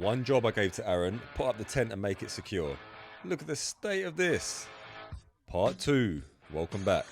One job I gave to Aaron, put up the tent and make it secure. Look at the state of this. Part 2. Welcome back.